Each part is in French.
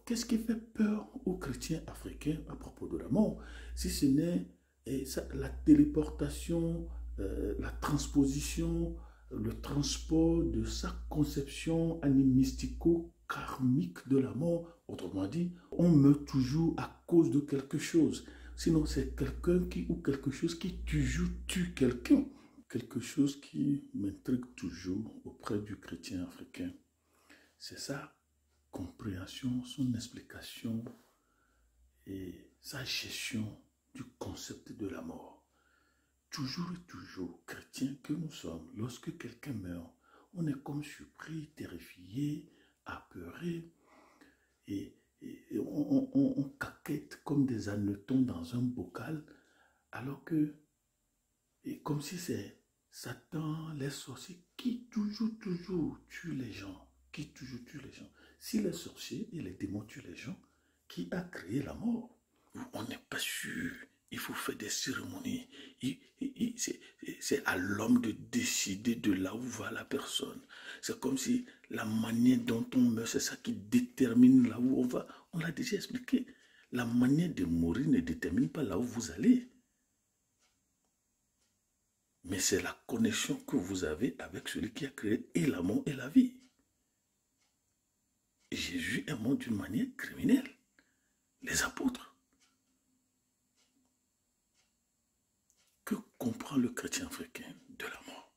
qu'est-ce qui fait peur aux chrétiens africains à propos de la mort? Si ce n'est la téléportation, la transposition, le transport de sa conception animystico-karmique de la mort. Autrement dit, on meurt toujours à cause de quelque chose. Sinon, c'est quelqu'un qui ou quelque chose qui toujours tue quelqu'un. Quelque chose qui m'intrigue toujours auprès du chrétien africain. C'est sa compréhension, son explication et sa gestion du concept de la mort. Toujours et toujours, chrétiens que nous sommes, lorsque quelqu'un meurt, on est comme surpris, terrifié, apeuré, et on caquette comme des hannetons dans un bocal, alors que, et comme si c'est Satan, les sorciers, qui toujours tuent les gens, qui toujours tuent les gens. Si les sorciers et les démons tuent les gens, qui a créé la mort? On n'est pas sûr. Il faut faire des cérémonies. C'est à l'homme de décider de là où va la personne. C'est comme si la manière dont on meurt, c'est ça qui détermine là où on va. On l'a déjà expliqué. La manière de mourir ne détermine pas là où vous allez. Mais c'est la connexion que vous avez avec celui qui a créé et la mort et la vie. Jésus est mort d'une manière criminelle. Les apôtres. Que comprend le chrétien africain de la mort?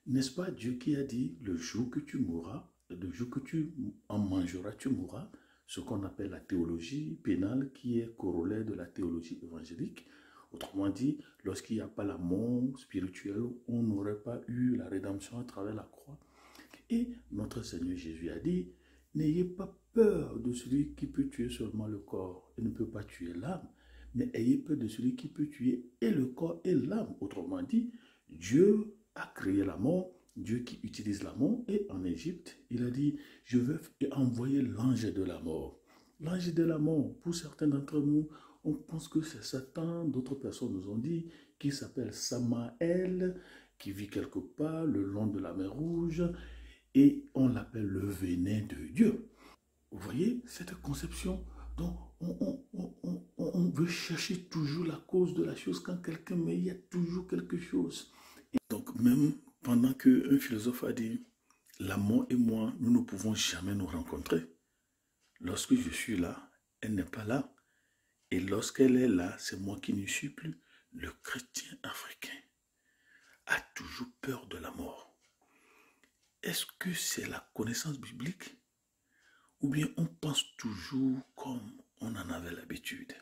N'est-ce pas Dieu qui a dit, le jour que tu mourras, le jour que tu en mangeras, tu mourras, ce qu'on appelle la théologie pénale qui est corollaire de la théologie évangélique. Autrement dit, lorsqu'il n'y a pas la mort spirituelle, on n'aurait pas eu la rédemption à travers la croix. Et notre Seigneur Jésus a dit, n'ayez pas peur de celui qui peut tuer seulement le corps et ne peut pas tuer l'âme. Mais ayez peur de celui qui peut tuer et le corps et l'âme. Autrement dit, Dieu a créé la mort, Dieu qui utilise la mort. Et en Égypte, il a dit, je vais envoyer l'ange de la mort. L'ange de la mort, pour certains d'entre nous, on pense que c'est Satan. D'autres personnes nous ont dit qu'il s'appelle Samaël, qui vit quelque part le long de la mer Rouge. Et on l'appelle le venin de Dieu. Vous voyez cette conception? Donc, on veut chercher toujours la cause de la chose. Quand quelqu'un meurt, il y a toujours quelque chose. Et donc, même pendant qu'un philosophe a dit, la mort et moi, nous ne pouvons jamais nous rencontrer. Lorsque je suis là, elle n'est pas là. Et lorsqu'elle est là, c'est moi qui ne suis plus. Le chrétien africain a toujours peur de la mort. Est-ce que c'est la connaissance biblique? Ou bien on pense toujours comme on en avait l'habitude.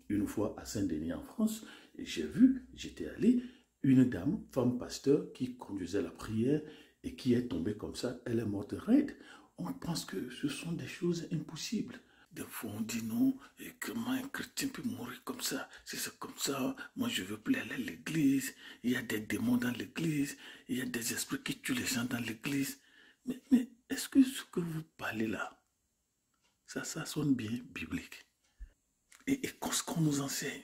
Une fois à Saint-Denis en France, j'étais allé, une dame, femme pasteur, qui conduisait la prière et qui est tombée comme ça, elle est morte raide. On pense que ce sont des choses impossibles. Des fois on dit non, et comment un chrétien peut mourir comme ça? Si c'est comme ça, moi je ne veux plus aller à l'église, il y a des démons dans l'église, il y a des esprits qui tuent les gens dans l'église. Mais est-ce que ce que vous parlez là, ça sonne bien biblique. Et ce qu'on nous enseigne.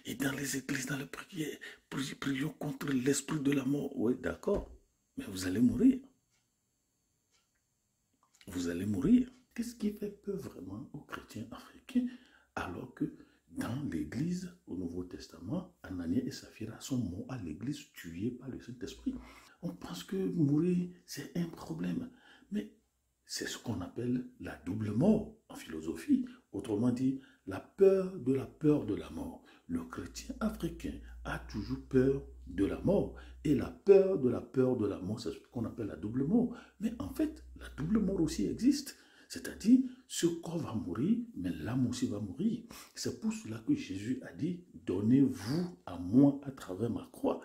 Et dans les églises, dans les prières, prions contre l'esprit de la mort. Oui, d'accord. Mais vous allez mourir. Vous allez mourir. Qu'est-ce qui fait peur vraiment aux chrétiens africains alors que dans l'église, au Nouveau Testament, Ananias et Saphira sont morts à l'église tués par le Saint-Esprit. On pense que mourir, c'est un problème. Mais c'est ce qu'on appelle la double mort en philosophie. Autrement dit, la peur de la mort. Le chrétien africain a toujours peur de la mort. Et la peur de la mort, c'est ce qu'on appelle la double mort. Mais en fait, la double mort aussi existe. C'est-à-dire, ce corps va mourir, mais l'âme aussi va mourir. C'est pour cela que Jésus a dit, donnez-vous à moi à travers ma croix.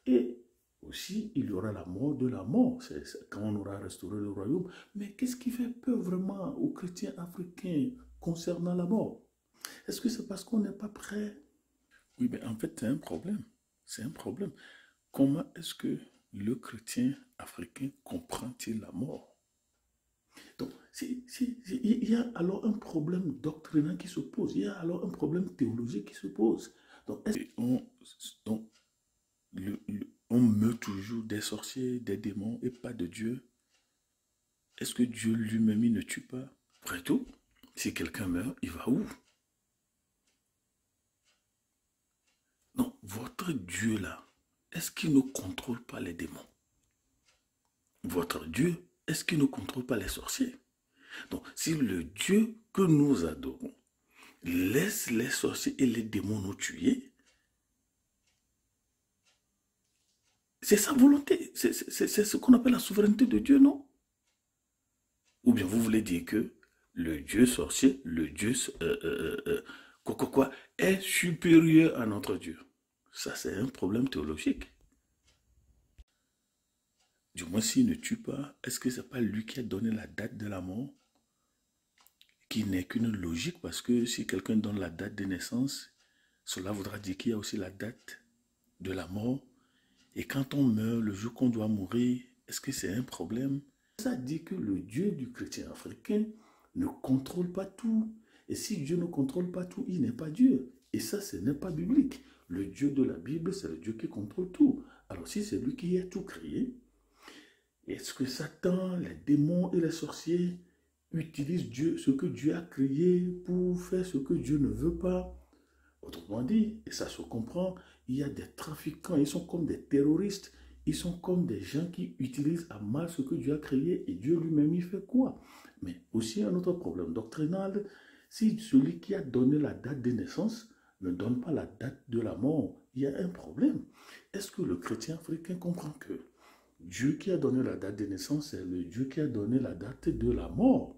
Et aussi, il y aura la mort de la mort, c'est quand on aura restauré le royaume. Mais qu'est-ce qui fait peur vraiment aux chrétiens africains concernant la mort? Est-ce que c'est parce qu'on n'est pas prêt? Oui, mais en fait, c'est un problème. C'est un problème. Comment est-ce que le chrétien africain comprend-il la mort? Donc, il y a alors un problème doctrinal qui se pose. Il y a alors un problème théologique qui se pose. Donc, on meurt toujours des sorciers, des démons et pas de Dieu. Est-ce que Dieu lui-même, il ne tue pas? Après tout, si quelqu'un meurt, il va où? Non, votre Dieu là, est-ce qu'il ne contrôle pas les démons? Votre Dieu, est-ce qu'il ne contrôle pas les sorciers? Donc, si le Dieu que nous adorons laisse les sorciers et les démons nous tuer, c'est sa volonté. C'est ce qu'on appelle la souveraineté de Dieu, non? Ou bien vous voulez dire que le Dieu sorcier, le Dieu quoi, est supérieur à notre Dieu. Ça, c'est un problème théologique. Du moins, s'il ne tue pas, est-ce que ce n'est pas lui qui a donné la date de la mort? Qui n'est qu'une logique, parce que si quelqu'un donne la date de naissance, cela voudra dire qu'il y a aussi la date de la mort. Et quand on meurt, le jour qu'on doit mourir, est-ce que c'est un problème? Ça dit que le Dieu du chrétien africain ne contrôle pas tout. Et si Dieu ne contrôle pas tout, il n'est pas Dieu. Et ça, ce n'est pas biblique. Le Dieu de la Bible, c'est le Dieu qui contrôle tout. Alors si c'est lui qui a tout créé, est-ce que Satan, les démons et les sorciers utilisent Dieu, ce que Dieu a créé pour faire ce que Dieu ne veut pas? Autrement dit, et ça se comprend, il y a des trafiquants, ils sont comme des terroristes, ils sont comme des gens qui utilisent à mal ce que Dieu a créé et Dieu lui-même, il fait quoi? Mais aussi un autre problème doctrinal, si celui qui a donné la date de naissance ne donne pas la date de la mort, il y a un problème. Est-ce que le chrétien africain comprend que Dieu qui a donné la date de naissance, c'est le Dieu qui a donné la date de la mort?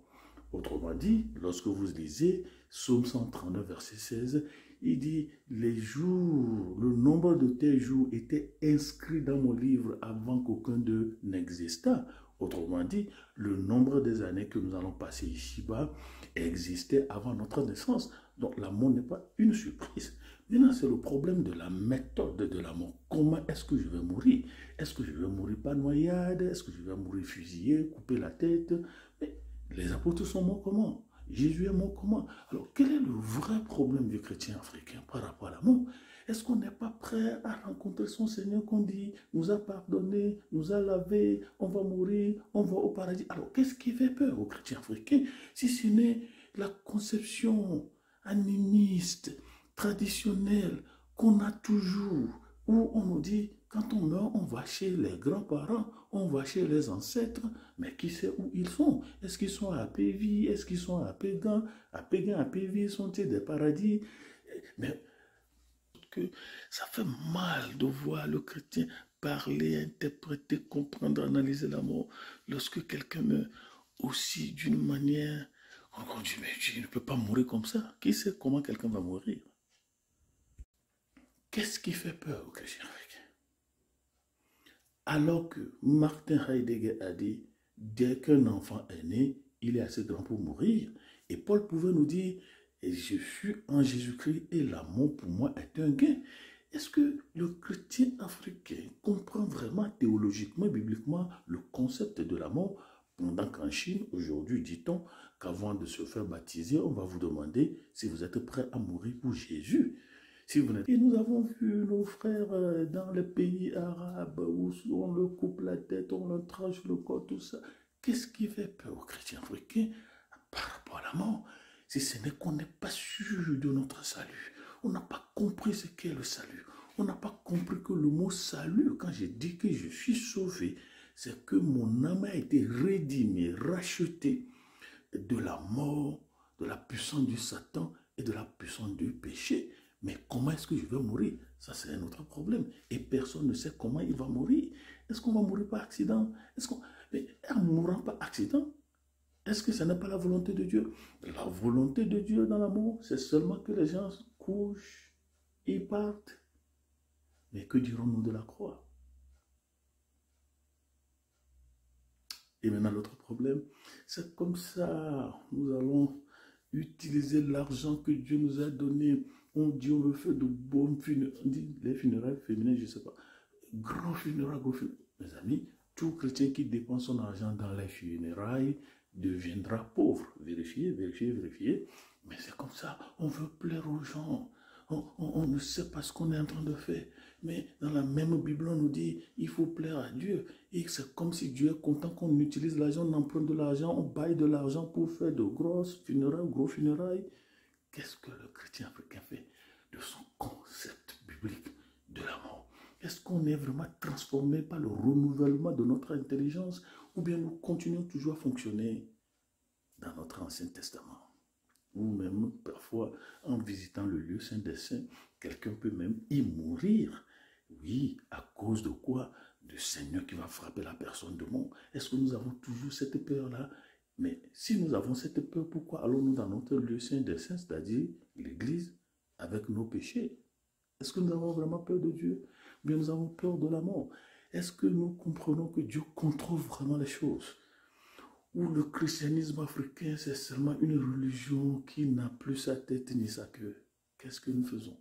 Autrement dit, lorsque vous lisez Psaume 139, verset 16, il dit, les jours, le nombre de tes jours était inscrit dans mon livre avant qu'aucun d'eux n'existât. Autrement dit, le nombre des années que nous allons passer ici-bas existait avant notre naissance. Donc la mort n'est pas une surprise. Maintenant, c'est le problème de la méthode de la mort. Comment est-ce que je vais mourir? Est-ce que je vais mourir par noyade? Est-ce que je vais mourir fusillé, couper la tête? Mais les apôtres sont morts comment? Jésus est mort comment? Alors, quel est le vrai problème du chrétien africain par rapport à la mort? Est-ce qu'on n'est pas prêt à rencontrer son Seigneur qu'on dit, nous a pardonné, nous a lavé, on va mourir, on va au paradis? Alors, qu'est-ce qui fait peur aux chrétiens africains si ce n'est la conception animiste, traditionnelle qu'on a toujours, où on nous dit, quand on meurt, on va chez les grands-parents, on va chez les ancêtres, mais qui sait où ils sont? Est-ce qu'ils sont à Pévi? Est-ce qu'ils sont à Pégan? À Pégan, à Pévi, sont-ils des paradis? Mais que ça fait mal de voir le chrétien parler, interpréter, comprendre, analyser la mort. Lorsque quelqu'un meurt aussi d'une manière, on dit, mais il ne peut pas mourir comme ça. Qui sait comment quelqu'un va mourir? Qu'est-ce qui fait peur aux chrétiens africains? Alors que Martin Heidegger a dit, dès qu'un enfant est né, il est assez grand pour mourir. Et Paul pouvait nous dire, et je suis en Jésus-Christ et l'amour pour moi est un gain. Est-ce que le chrétien africain comprend vraiment théologiquement, bibliquement, le concept de la mort? Pendant qu'en Chine, aujourd'hui, dit-on qu'avant de se faire baptiser, on va vous demander si vous êtes prêt à mourir pour Jésus. Si vous et nous avons vu nos frères dans les pays arabes où on leur coupe la tête, on leur tranche le corps, tout ça. Qu'est-ce qui fait peur aux chrétiens africains par rapport à la mort? Si ce n'est qu'on n'est pas sûr de notre salut. On n'a pas compris ce qu'est le salut. On n'a pas compris que le mot salut, quand je dis que je suis sauvé, c'est que mon âme a été rédimée, rachetée de la mort, de la puissance du Satan et de la puissance du péché. Mais comment est-ce que je vais mourir? Ça, c'est un autre problème. Et personne ne sait comment il va mourir. Est-ce qu'on va mourir par accident? Mais en mourant par accident, est-ce que ce n'est pas la volonté de Dieu? La volonté de Dieu dans l'amour, c'est seulement que les gens couchent et partent. Mais que dirons-nous de la croix? Et maintenant, l'autre problème, c'est comme ça, nous allons utiliser l'argent que Dieu nous a donné. On dit, on veut faire de bons funérailles, on dit les funérailles féminines, je ne sais pas. Grand funérailles, gros funérailles. Mes amis, tout chrétien qui dépense son argent dans les funérailles deviendra pauvre. Vérifiez, vérifiez, vérifiez. Mais c'est comme ça, on veut plaire aux gens. on ne sait pas ce qu'on est en train de faire. Mais dans la même Bible, on nous dit, il faut plaire à Dieu. Et c'est comme si Dieu est content qu'on utilise l'argent, on emprunte de l'argent, on baille de l'argent pour faire de grosses funérailles, gros funérailles. Qu'est-ce que le chrétien africain fait de son concept biblique de la mort? Est-ce qu'on est vraiment transformé par le renouvellement de notre intelligence ou bien nous continuons toujours à fonctionner dans notre Ancien Testament? Ou même parfois en visitant le lieu saint des saints, quelqu'un peut même y mourir. Oui, à cause de quoi? Du Seigneur qui va frapper la personne de mort. Est-ce que nous avons toujours cette peur-là? Mais si nous avons cette peur, pourquoi allons-nous dans notre lieu saint des saints, c'est-à-dire l'Église, avec nos péchés? Est-ce que nous avons vraiment peur de Dieu? Ou bien nous avons peur de la mort? Est-ce que nous comprenons que Dieu contrôle vraiment les choses? Ou le christianisme africain, c'est seulement une religion qui n'a plus sa tête ni sa queue? Qu'est-ce que nous faisons?